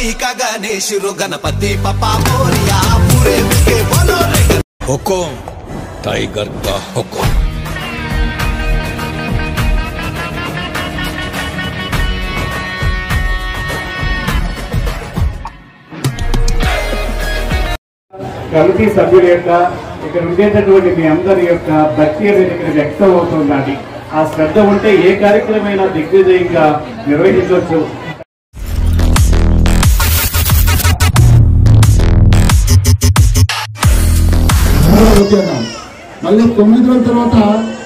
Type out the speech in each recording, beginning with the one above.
कार्तिक गणेश गणपति पप्पा मोरिया पूरे के बोलो हुकुम टाइगर का हुकुम। కమిటీ సభ్యుల యొక్క ఇక్కడ ఉండేటటువంటి మీ అందరి యొక్క భక్తి అనేది ఇక్కడ వ్యక్తం అవుతుందండి. ఆ శ్రద్ధ ఉంటే ఏ కార్యక్రమైనా దిగ్విజయంగా నిర్వహించవచ్చు. మళ్ళీ 9 రోజుల తర్వాత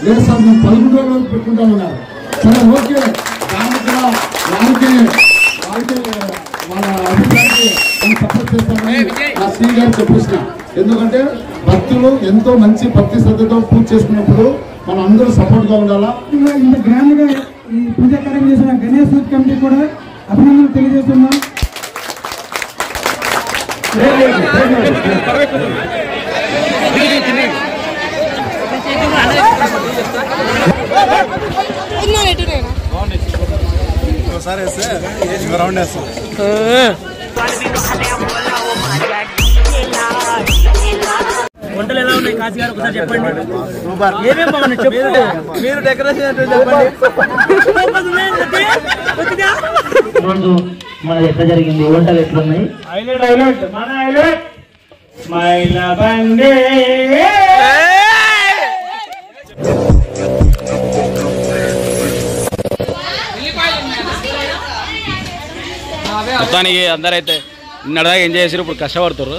లేదు సార్ మేము 11 రోజులు పెట్టుకుంటామన్నారు. సరే ఓకే, దానికి వాళ్ళ అభిప్రాయాన్ని సపోర్ట్ చేస్తామని నా శ్రీ గారు చెప్పేసిన. ఎందుకంటే భక్తులు ఎంతో మంచి భక్తి శ్రద్ధతో పూజ చేసుకున్నప్పుడు మనం అందరూ సపోర్ట్ గా ఉండాలా. ఇంత గ్రాండ్ గా ఈ పూజా కార్యం చేసిన గణేష్ కమిటీ కూడా అభినందనలు తెలియజేస్తున్నాం. వంటలు ఎలా ఉన్నాయి కాశీ గారు ఒకసారి చెప్పండి. ఏమేమి బాగున్నాయి చెప్పు. మీరు డెకరేషన్ చెప్పండి. రోజు మనది ఎట్లా జరిగింది, వంటలు ఎట్లున్నాయి? హైలైట్ మన హైలైట్ మైల బండే. మొత్తానికి అందరైతే నిన్నటిదాకా ఎంజాయ్ చేసారు, ఇప్పుడు కష్టపడుతుర్రు.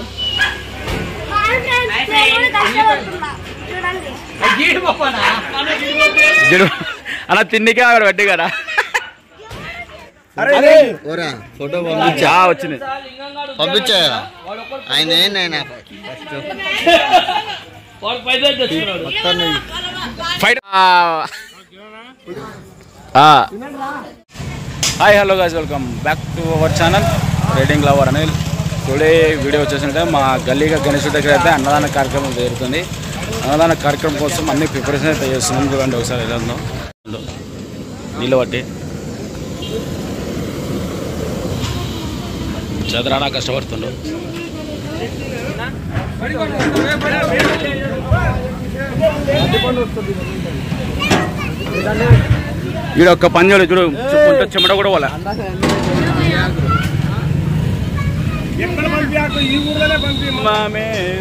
అలా తిన్నికే అక్కడ పెట్టి కదా ఫోటో పంపించా వచ్చింది పంపించా ఆయన hi hello guys, welcome back to our channel riding lover Anil. Today video వచ్చేసింటే మా గల్లీగా గణేశుడి దగ్గర అయితే అన్నదాన కార్యక్రమం జరుగుతుంది. అన్నదాన కార్యక్రమం కోసం అన్ని ప్రిపరేషన్ అయితే చేస్తున్నాం. చూడండి ఒకసారి ఎలా ఉందో నీళ్ళు బట్టి చదరానా కష్టపడుతుండు. ఈడ ఒక్క పని చూడు, చూడు చెమట కూడా వాళ్ళ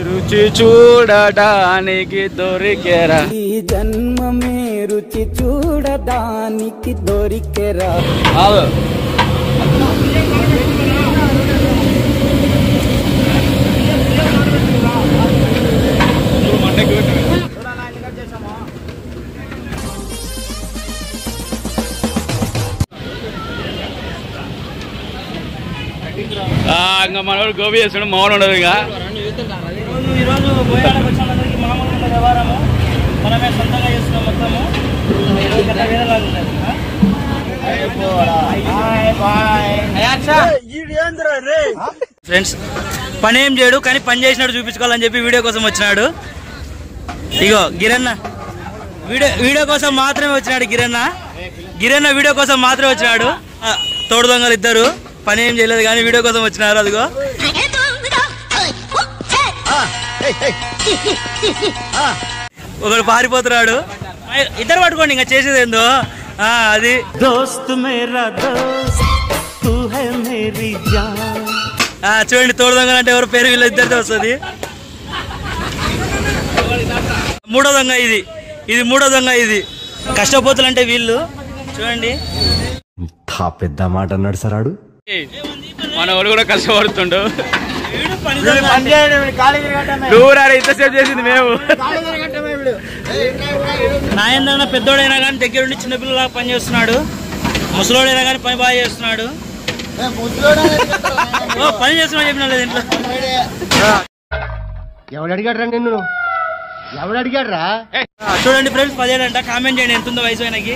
రుచి చూడడానికి దొరికేరా, ఈ జన్మమే రుచి చూడడానికి దొరికేరా. ఇంకా మనవాడు గోబీ చేస్తాడు, మామూలు ఉండదు. ఇంకా ఈరోజు బోయాలకు వచ్చిన అందరికి మామూలు ఉంటుంది వ్యవహారము. మనమే సొంతంగా చేస్తున్నాం మొత్తము. ఫ్రెండ్స్ పని ఏం చేయడు కానీ పని చేసినట్టు చూపించుకోవాలని చెప్పి వీడియో కోసం వచ్చినాడు. ఇగో గిరన్న వీడియో కోసం మాత్రమే వచ్చినాడు. గిరన్న వీడియో కోసం మాత్రమే వచ్చినాడు. తోడు దొంగలు ఇద్దరు పని ఏం చేయలేదు కానీ వీడియో కోసం వచ్చినారు. అదిగో ఒకడు పారిపోతున్నాడు. ఇద్దరు పట్టుకోండి, ఇంకా చేసేది ఏందో అది. దోస్త్ మేరా దోస్త్ తూ హై మేరీ జాన్. చూడండి తోడు దొంగలు అంటే ఎవరు పేరు వీళ్ళ ఇద్దరితో వస్తుంది. మూడో దొంగ ఇది మూడో దొంగ. ఇది కష్టపోతులు అంటే వీళ్ళు చూడండి. పెద్ద మాట అన్నాడు సార్ ఆడు. మన వాడు కూడా కష్టపడుతుండు. ఇంతసేపు చేసింది మేము. నాయన పెద్దోడైనా కానీ దగ్గరుండి చిన్నపిల్లలా పని చేస్తున్నాడు. ముసలోడైనా కానీ పని బాగా చేస్తున్నాడు. పని చేస్తున్నా చెప్పిన లేదు ఇంట్లో. ఎవడు అడిగాడు రా నిన్ను, ఎవడు అడిగాడు రా? చూడండి ఫ్రెండ్స్ 17 అంట. కామెంట్ చేయండి ఎంత ఉందో వయసు ఆయనకి.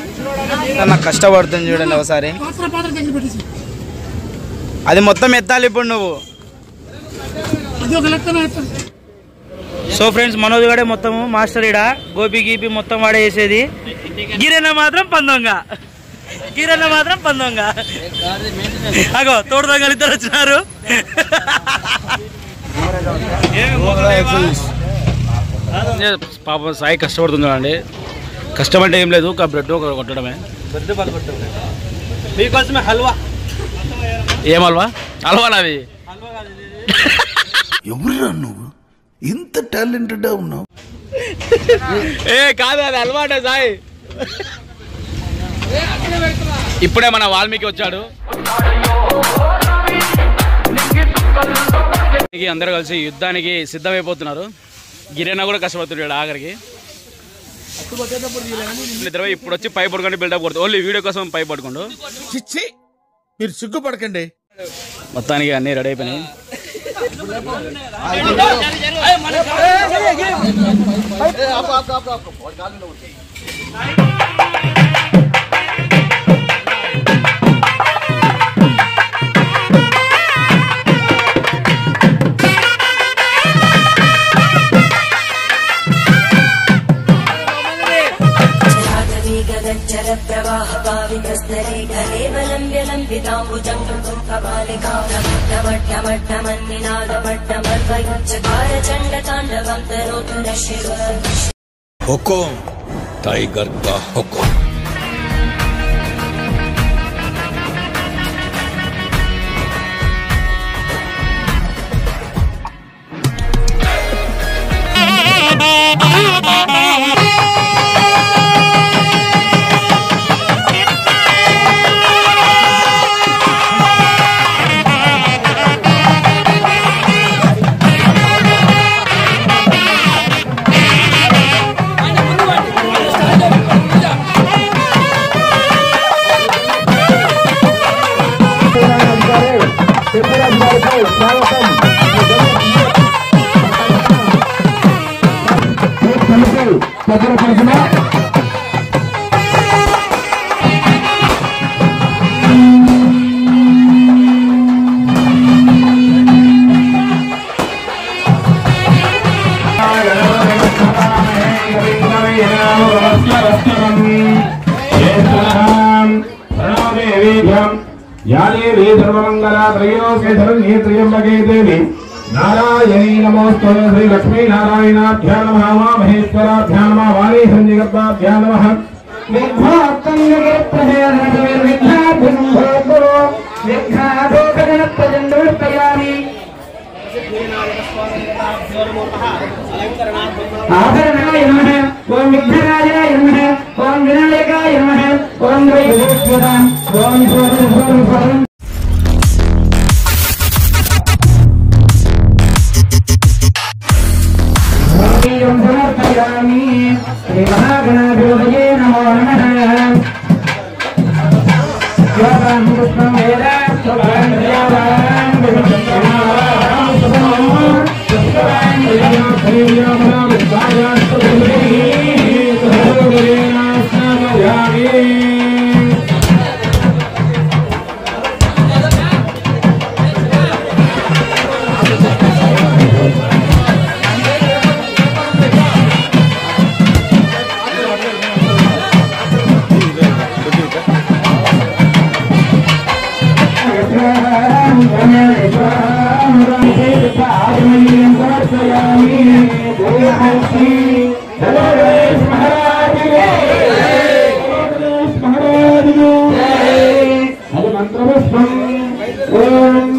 నాకు కష్టపడుతుంది చూడండి ఒకసారి. అది మొత్తం ఎత్తాలి ఇప్పుడు నువ్వు. సో ఫ్రెండ్స్ మనోజ్ గడే మొత్తం మాస్టర్. ఇడ గోపి గీపి మొత్తం వాడే చేసేది. గిరెన మాత్రం పందొంగ. కిరణ్ మాత్రం పందొంగ. అగో తోడు దొంగలు ఇద్దరు వచ్చినారు. పాపం సాయి కష్టపడుతుంది అండి. కష్టం అంటే ఏం లేదు, ఒక బ్రెడ్ ఒక కొట్టడమే. మీకోసమే హల్వా. ఏం హల్వా? హల్వా నాది. ఎవరురా నువ్వు ఇంత టాలెంటెడ్ ఉన్నావు? ఏ కాదు, అది హల్వా అంటే సాయి. ఇప్పుడే మన వాల్మీకి వచ్చాడు. అందరూ కలిసి యుద్ధానికి సిద్ధమైపోతున్నారు. గిరేనా కూడా కష్టపడుతున్నాడు ఆఖరికి. ఇప్పుడు వచ్చి పై పడుకోండి బిల్డప్ కొడుతుంది. ఓన్లీ వీడియో కోసం పై పడుకోండు. చిచ్చి మీరు సిగ్గుపడకండి. మొత్తానికి అన్నీ రెడీ అయిపోయినాయి. हुकुम टाइगर का हुकुम. नारायणी नमोस्तुते श्री लक्ष्मी नारायणाभ्यां नमः महेश्वराभ्यां नमः वाणी संजगताभ्यां नमः आभरणाय नमः ओम विघ्नराजाय नमः ओम विनायकाय नमः ओम वैश्वराय ओम सर्वं समर्पयामि श्री महागणाधिपतये नमो नमः योगं पुष्पं वेद सुभं देवान् विष्णुनारायणं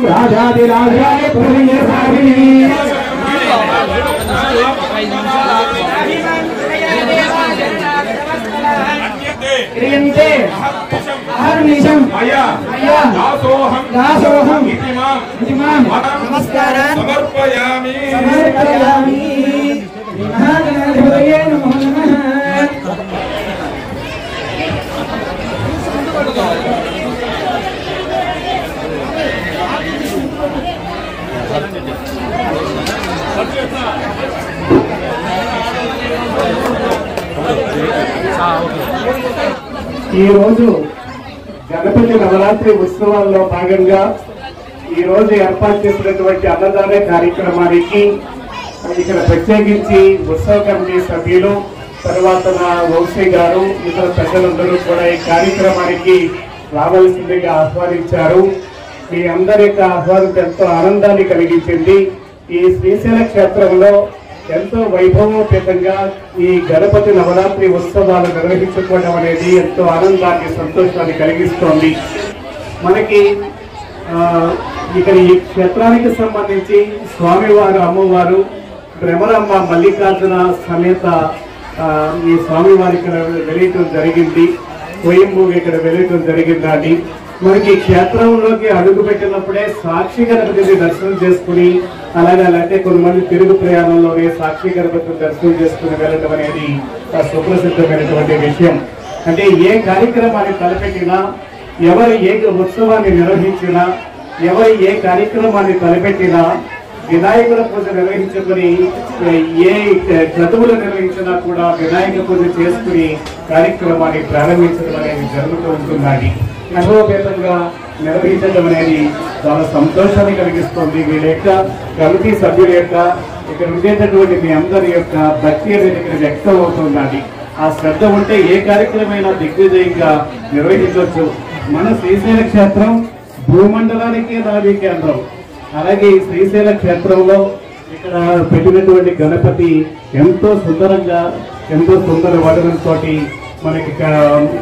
राजाधिराजाय प्रियसारिणी क्रियन्ते अहर्निशं मया दासोऽहं इतिमां नमस्कारान् समर्पयामि महागणाधिपतये नमो नमः ఈ రోజు గణపతి నవరాత్రి ఉత్సవాల్లో భాగంగా ఈ రోజు ఏర్పాటు చేసినటువంటి అన్నదాన కార్యక్రమానికి ఇక్కడ ప్రత్యేకించి ఉత్సవ కమిటీ సభ్యులు, తర్వాత వంశీ గారు, ఇతర పెద్దలందరూ కూడా ఈ కార్యక్రమానికి రావాల్సిందిగా ఆహ్వానించారు. మీ అందరి యొక్క ఆహ్వానం ఎంతో ఆనందాన్ని కలిగించింది. ఈ శ్రీశైల క్షేత్రంలో ఎంతో వైభవోపేతంగా ఈ గణపతి నవరాత్రి ఉత్సవాలు నిర్వహించుకోవడం అనేది ఎంతో ఆనందాన్ని సంతోషాన్ని కలిగిస్తోంది. మనకి ఇక్కడ ఈ క్షేత్రానికి సంబంధించి స్వామివారు అమ్మవారు భ్రమరమ్మ మల్లికార్జున సమేత ఈ స్వామివారి ఇక్కడ వెలియటం జరిగింది. స్వయంభూ ఇక్కడ వెలియటం జరిగిందండి. మనకి క్షేత్రంలోకి అడుగు పెట్టినప్పుడే సాక్షి గణపతిని దర్శనం చేసుకుని అలాగే కొంతమంది తిరుగు ప్రయాణంలోనే సాక్షి గణపతిని దర్శనం చేసుకుని వెళ్ళడం అనేది సుప్రసిద్ధమైనటువంటి విషయం. అంటే ఏ కార్యక్రమాన్ని తలపెట్టినా, ఎవరు ఏ ఉత్సవాన్ని నిర్వహించినా, ఎవరు ఏ కార్యక్రమాన్ని తలపెట్టినా, వినాయకుల పూజ నిర్వహించుకుని ఏ క్రతువులు నిర్వహించినా కూడా వినాయక పూజ చేసుకుని కార్యక్రమాన్ని ప్రారంభించడం అనేది జరుగుతూ ఉంటుందండి. అనుభవపేతంగా నిర్వహించడం అనేది చాలా సంతోషాన్ని కలిగిస్తుంది. వీళ్ళ యొక్క కమిటీ సభ్యుల యొక్క ఇక్కడ ఉండేటటువంటి మీ అందరి యొక్క భక్తి అనేది ఇక్కడ వ్యక్తం అవుతుందండి. ఆ శ్రద్ధ ఉంటే ఏ కార్యక్రమైనా దిగ్విజయంగా నిర్వహించవచ్చు. మన శ్రీశైల క్షేత్రం భూమండలానికి నాభి కేంద్రం. అలాగే ఈ శ్రీశైల క్షేత్రంలో ఇక్కడ పెట్టినటువంటి గణపతి ఎంతో సుందరంగా, ఎంతో సుందర వదనంతో మనకి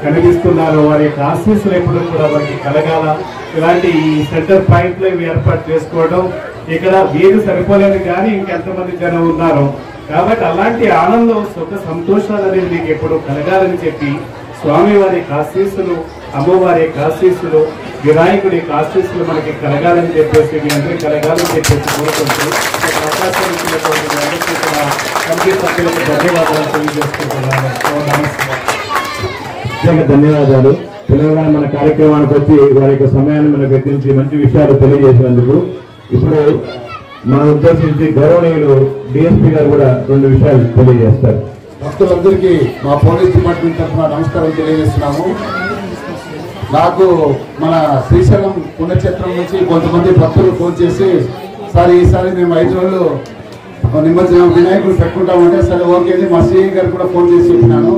కనిపిస్తున్నారు. వారి యొక్క ఆశీస్సులు ఎప్పుడు కూడా వారికి కలగాల. ఇలాంటి ఈ సెంటర్ పాయింట్లు ఇవి ఏర్పాటు చేసుకోవడం, ఇక్కడ వీరు సరిపోలేదు కానీ ఇంకెంతమంది జనం ఉన్నారు కాబట్టి అలాంటి ఆనందం, సుఖ సంతోషాలు అనేది మీకు ఎప్పుడు కలగాలని చెప్పి స్వామివారి ఆశీస్సులు, అమ్మవారి ఆశీస్సులు, వినాయకుడి ఆశీస్సులు మనకి కలగాలని చెప్పేసి మీ అందరికీ కలగాలని చెప్పేసి కోరుకుంటూ అవకాశం ఇచ్చినటువంటి అందరికీ కూడా కమిటీ సభ్యులకు ధన్యవాదాలు తెలియజేసుకుంటున్నాను. ధన్యవాదాలు. తెలంగాణ మన కార్యక్రమానికి వచ్చి వారి యొక్క సమయాన్ని మనకు వెచ్చించి మంచి విషయాలు తెలియజేసినందుకు ఇప్పుడు మన ఉద్దేశించి గౌరవనీయులు డిఎస్పీ గారు కూడా 2 విషయాలు తెలియజేస్తారు. భక్తులందరికీ మా పోలీస్ డిపార్ట్మెంట్ తరఫున నమస్కారం తెలియజేస్తున్నాము. నాకు మన శ్రీశైలం పుణ్యక్షేత్రం నుంచి కొంతమంది భక్తులు ఫోన్ చేసి, సార్ ఈసారి మేము 5 రోజులు నిమజ్జనం వినాయకుడు పెట్టుకుంటామంటే, సరే ఓకే అని మా సిఐ గారు కూడా ఫోన్ చేసి చెప్పినాను.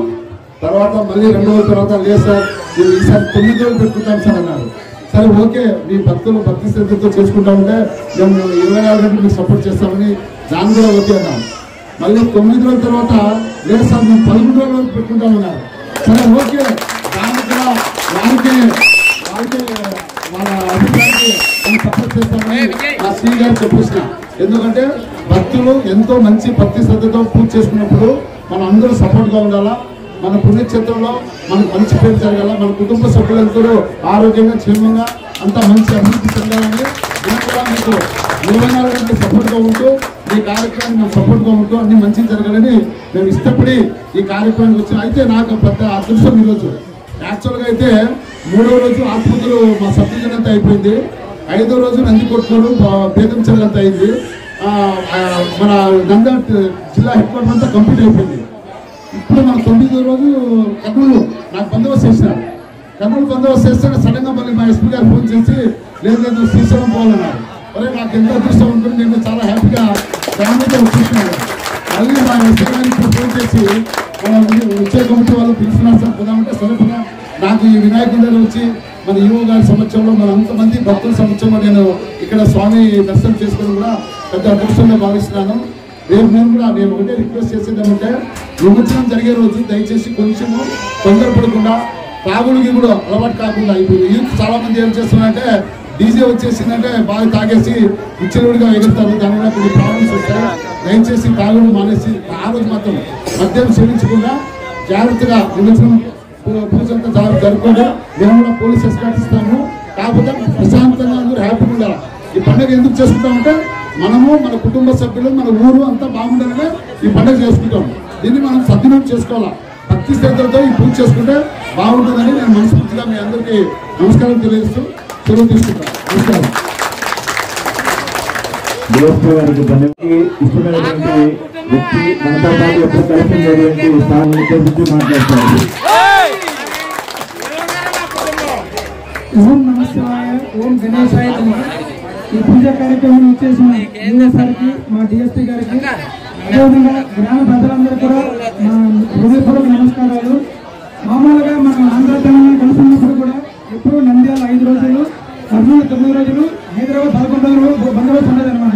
తర్వాత మళ్ళీ 2 రోజుల తర్వాత లేదు సార్ మేము ఈసారి 9 రోజులు పెట్టుకుంటాం సార్ అన్నారు. సరే ఓకే, మీ భక్తులు భక్తి శ్రద్ధతో చేసుకుంటామంటే మేము 24 గంటలు మీకు సపోర్ట్ చేస్తామని దాన్ని కూడా ఓకే అన్నాం. మళ్ళీ 9 రోజుల తర్వాత లేదు సార్ మేము 11 రోజులు పెట్టుకుంటామన్నారు. సరే ఓకే, దానికి కూడా వాళ్ళకి వాళ్ళ అభిప్రాయానికి మేము సపోర్ట్ చేస్తామని మా శ్రీ గారు చెప్పేసిన. ఎందుకంటే భక్తులు ఎంతో మంచి భక్తి శ్రద్ధతో పూజ చేసుకున్నప్పుడు మనం అందరూ సపోర్ట్గా ఉండాలా. మన పుణ్యక్షేత్రంలో మనకు మంచి పేరు జరగాల, మన కుటుంబ సభ్యులందరూ ఆరోగ్యంగా క్షేమంగా అంతా మంచి అభివృద్ధి చెందాలని మేము కూడా మీకు 24 గంటలు సపోర్ట్గా ఉంటూ ఈ కార్యక్రమాన్ని మేము సపోర్ట్గా ఉంటూ అన్ని మంచి జరగాలని మేము ఇష్టపడి ఈ కార్యక్రమానికి వచ్చాం. అయితే నాకు పెద్ద అదృష్టం ఈరోజు. యాక్చువల్గా అయితే 3వ రోజు ఆత్మూతులు మా సబ్డివిజన్ అంతా అయిపోయింది. 5వ రోజు నందికొట్లూరు బేదంచెల్ అంతా అయింది. మన నంద్యాల జిల్లా హెడ్ క్వార్టర్ అంతా కంప్లీట్ అయిపోయింది. ఇప్పుడు మన 9వ రోజు కర్నూలు నాకు బందోబస్తు చేసినారు. కర్నూలు బందోబస్తు చేస్తే సడన్గా మళ్ళీ మా ఎస్పీ గారు ఫోన్ చేసి లేదు శ్రీశైలం పోవాలన్నారు. అరే నాకు ఎంత అదృష్టం ఉంటుంది, నేను చాలా హ్యాపీగా ఫ్యామిలీతో వచ్చేసినాను. మళ్ళీ మా ఎస్పీ గారికి ఫోన్ చేసి వచ్చే కమిటీ వాళ్ళు పిలుస్తున్నారు సార్ పోదామంటే, సరే పోదా. నాకు ఈ వినాయకుడి దగ్గర వచ్చి మన ఈవో గారి సమక్షంలో మన అంతమంది భక్తుల సమక్షంలో నేను ఇక్కడ స్వామి దర్శనం చేసుకోవడం కూడా పెద్ద అదృష్టంగా భావిస్తున్నాను. రేపు నేను ఒకటే రిక్వెస్ట్ చేసేదేమంటే, నిమజ్జనం జరిగే రోజు దయచేసి కొంచెము తొందరపడకుండా తాగుడికి కూడా అలవాటు కాకుండా, ఇప్పుడు యూత్ చాలా మంది ఏం చేస్తున్నారంటే డీజే వచ్చేసిందంటే బాగా తాగేసి ఇచ్చలుడిగా ఎగురుతారు, దానివల్ల కొన్ని ప్రాబ్లమ్స్ వస్తాయి. దయచేసి తాగుడు మానేసి ఆ రోజు మాత్రం మద్యం సేవించకుండా జాగ్రత్తగా నిమజ్జనం పూజంతా జరుపుకోండి. మేము కూడా పోలీస్ ఎస్కార్ట్ ఇస్తాము. కాకపోతే ప్రశాంతంగా అందరూ హ్యాపీగా ఉండాలి. ఈ పండుగ ఎందుకు చేసుకుంటామంటే మనము మన కుటుంబ సభ్యులు మన ఊరు అంతా బాగుండాలనే ఈ పండుగ చేసుకుంటాం. దీన్ని మనం సద్వినియోగం చేసుకోవాలా. భక్తి శ్రద్ధలతో ఈ పూజ చేసుకుంటే బాగుంటుందని నేను మనస్ఫూర్తిగా మీ అందరికీ నమస్కారం తెలియజేస్తూ సెలవు తీసుకుంటాను. నమస్కారం. ఇష్టమైనటువంటి వ్యక్తి మనతో పాటు ఎప్పుడు కలిసి జరిగేటువంటి స్థానం ఉద్దేశించి మాట్లాడతారు. ఓం నమస్కారాయ, ఓం గణేశాయ నమః. ఈ పూజ కార్యక్రమం వచ్చేసిన సార్కి, మా డిఎస్పీ గారికి, అదేవిధంగా గ్రామ ప్రజలందరూ కూడా మా హృదయపూర్వక నమస్కారాలు. మామూలుగా మనం ఆంధ్ర తెలంగాణ కలిసి ఉన్నప్పుడు కూడా ఎప్పుడు నంద్యాల 5 రోజులు, కర్నూలు 9 రోజులు, హైదరాబాద్ 11 రోజులు బందోబస్తు ఉండదు అనమాట.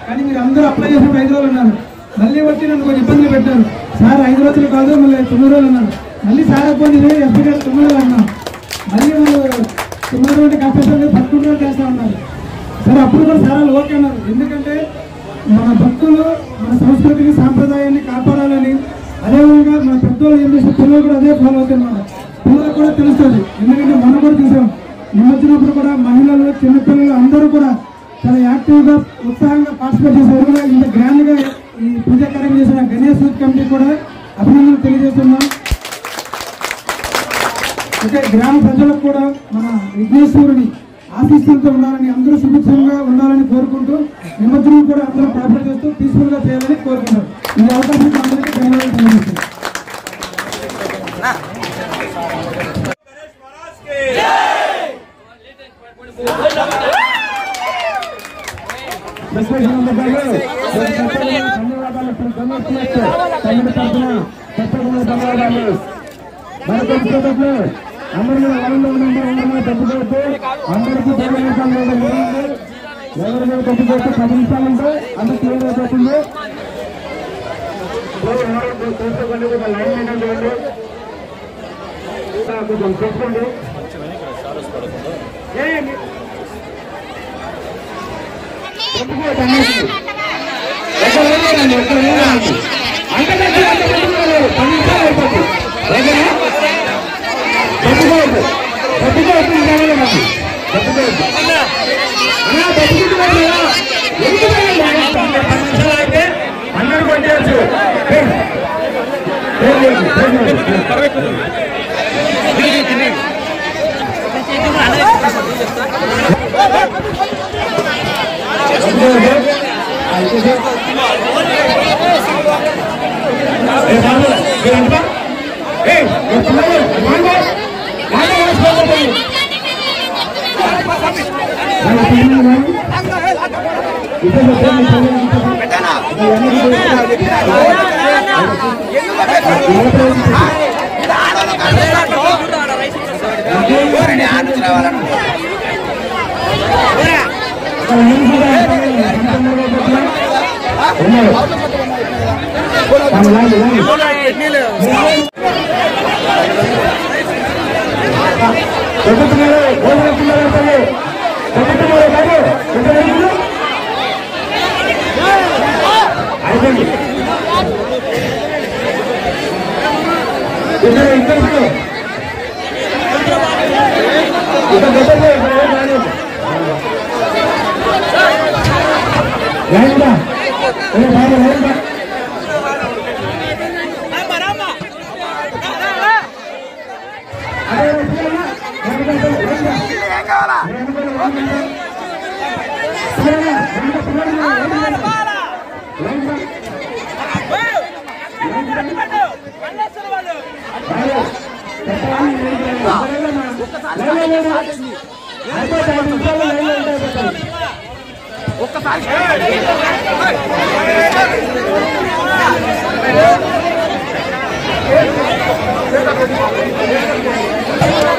కానీ మీరు అందరూ అప్లై చేసినప్పుడు 5 రోజులు ఉన్నారు. మళ్ళీ వచ్చి నన్ను కొంచెం ఇబ్బందులు పెట్టారు. సార్ 5 రోజులు కాదు మళ్ళీ 9 రోజులు ఉన్నారు. మళ్ళీ సార్ పోనీ ఎస్పీ గారు 9 రోజులు అన్నాం. మళ్ళీ వాళ్ళు 9 రోజులు కాపేసారు, 11 రోజులు చేస్తా ఉన్నారు. సరే అప్పుడు కూడా సారాలు ఓకే అన్నారు. ఎందుకంటే మన భక్తులు మన సంస్కృతిని సాంప్రదాయాన్ని కాపాడాలని, అదేవిధంగా మన పెద్దోళ్ళు ఏం చేసిన పిల్లలు కూడా అదే ఫాలో అవుతున్నారు. పిల్లలకు కూడా తెలుస్తుంది. ఎందుకంటే మనం కూడా చూసాం నిమజ్జనప్పుడు కూడా మహిళలు, చిన్నపిల్లలు అందరూ కూడా చాలా యాక్టివ్గా ఉత్సాహంగా పార్టిసిపేట్ చేశారు. ఇంత గ్రాండ్గా ఈ పూజ కార్యక్రమం చేసిన గణేష్ కమిటీ కూడా అభినందనలు తెలియజేస్తున్నాం. ఓకే, గ్రామ ప్రజలకు కూడా మన విఘ్నేశ్వరుని ఆశీస్సులతో ఉండాలని, అందరూ సుభిక్షంగా ఉండాలని కోరుకుంటూ నిమజ్జనం కూడా అందరూ ప్రాపర్ చేస్తూ పీస్ఫుల్ గా చేయాలని కోరుకుంటారు. ఈ అవకాశం అందరికీ ధన్యవాదాలు తెలియజేస్తాను. అందరూ తప్పుకోవచ్చు, అందరికీ ఎవరు తప్పుకోవచ్చు. 10 నిమిషాలు ఉంటే అంత క్లియర్ అయిపోతుంది. లైన్ మెయింటైన్ చేయండి, కొంచెం చూసుకోండి. అందరూ కొట్టేయచ్చు.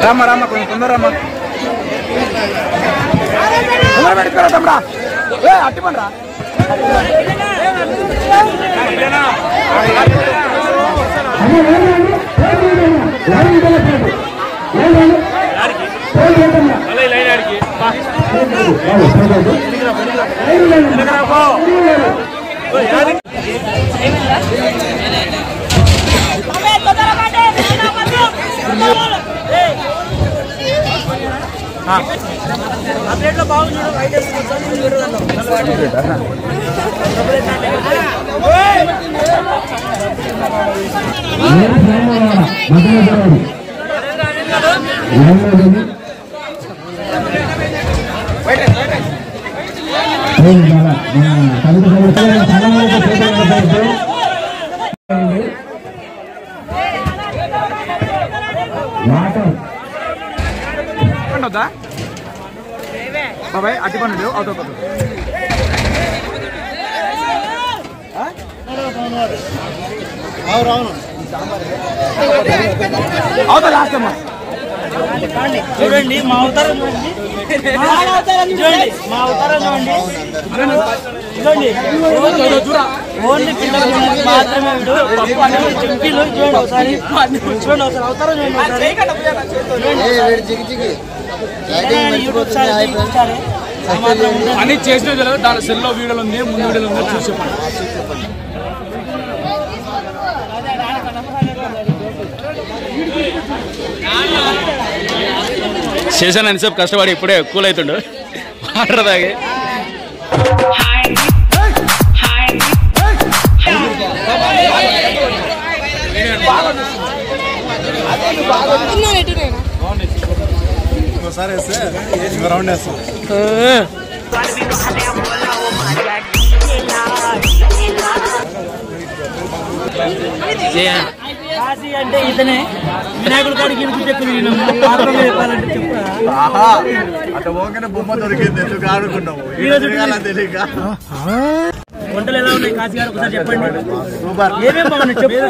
రామ్మ రామ్మ కొంచెం తొందరమ్మా పెట్టుకోరా తమ్ముడా అట్టి పండ్రా బాబాయ్ అట్టి పనులు లేవు అవుతా అవుతా లాస్ట్ అమ్మా చూడండి మా అవతారం చూడండి, మా అవతారం చూడండి. ఓన్లీ పిల్లలు మాత్రమే చెంకీలు చూడండి ఒకసారి, చూడండి ఒకసారి అవతారం చూడండి ఒకసారి. అని చేసిన దాని సెల్లో వీడియోలు ఉంది, ముందు వీడియోలు ఉంది, చూసి చెప్పండి. చేశాను అని సేపు కష్టపడి ఇప్పుడే కూల్ అవుతుండు వాటర్ తాగి. ఒకసారి వేస్తే రౌండ్ వేస్తాం. కాశీ అంటే ఇతనే వినాయకుడు కాడికి చెప్పాలంటే చెప్తా బొమ్మ దొరికింది, ఎందుకు ఆడుకున్నావు తెలియక. వంటలు ఎలా ఉన్నాయి కాశీ గారు ఒకసారి చెప్పండి. ఏమేమి బాగున్నాయి చెప్పు.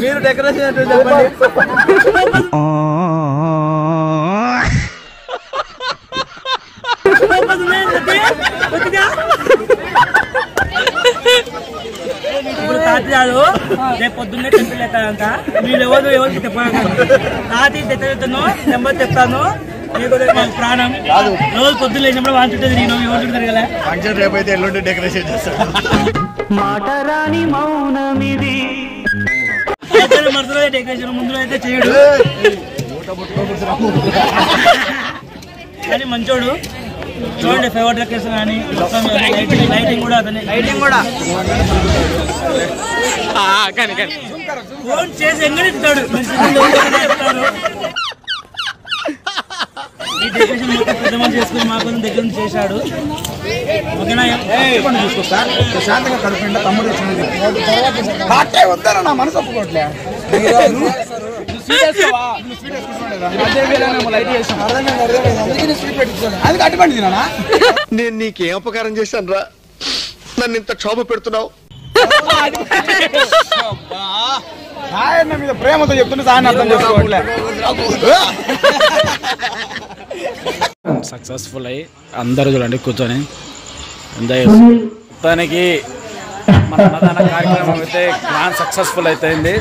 మీరు డెకరేషన్ అంటే చెప్పండి. ఇప్పుడు తాతి కాదు, రేపు పొద్దున్నే టెంపుల్ ఎత్తానంట. మీరు ఎవరికి చెప్పాను, తాతి తెచ్చాను నెంబర్ చెప్తాను. మీకు మాకు ప్రాణం. రోజు పొద్దున్న లేచినప్పుడు వాంచుంటుంది, నేను ఎవరు చుట్టారు కదా. ఫంక్షన్ రేపు అయితే ఎల్లుండి డెకరేషన్ చేస్తాను. మాటరాని మౌనమిది మరుసలో డెకరేషన్ ముందులో అయితే చేయడు కానీ మంచోడు. చూడండి ఫేవరెట్ డెకరేషన్ కానీ లైటింగ్ కూడా అతనే. లైటింగ్ కూడా ఫోన్ చేసి ఎంగడిస్తాడు చెప్తాడు. ఈ డెకరేషన్ మొత్తం పెద్ద మంది చేసుకుని మా కోసం దగ్గర నుంచి చేశాడు. ఓకేనా చూసుకో సార్, ప్రశాంతంగా కడుపుంటే తమ్ముడు వచ్చినది వద్దారా, నా మనసు ఒప్పుకోవట్లే. అది అటువంటి తినా. నేను నీకేం అపకారం చేశాను రా, నన్ను ఇంత క్షోభ పెడుతున్నావు. ఆయన మీద ప్రేమతో చెప్తుంటే సాయన అర్థం చేసుకోవట్లే. సక్సెస్ఫుల్ అయ్యి అందరూ చూడండి కూర్చొని మొత్తానికి మన అన్నదాన కార్యక్రమం అయితే గ్రాండ్ సక్సెస్ఫుల్ అయిపోయింది.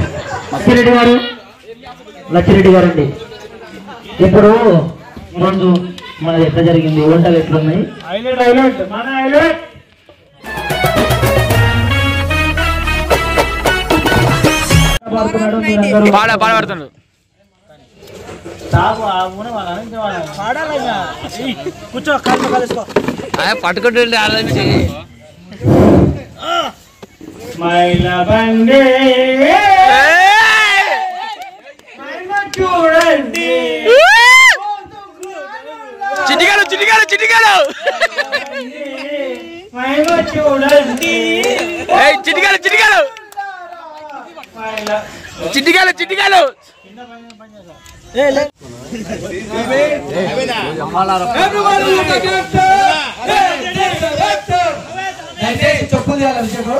లక్ష్మిరెడ్డి గారు అండి, ఇప్పుడు ఈరోజు మనది ఎట్లా జరిగింది, వంటలు ఎట్లున్నాయి? పాడబడుతున్నాడు. కూర్చో కాలు కలుసుకో పట్టుకుంటు ఆలోచించి చూడండి చిటికాలు చిటికాలు చిటికాలు చూడండి చిటికాలు చిటికాలు చిటికాలు చిటికాలు చెప్పు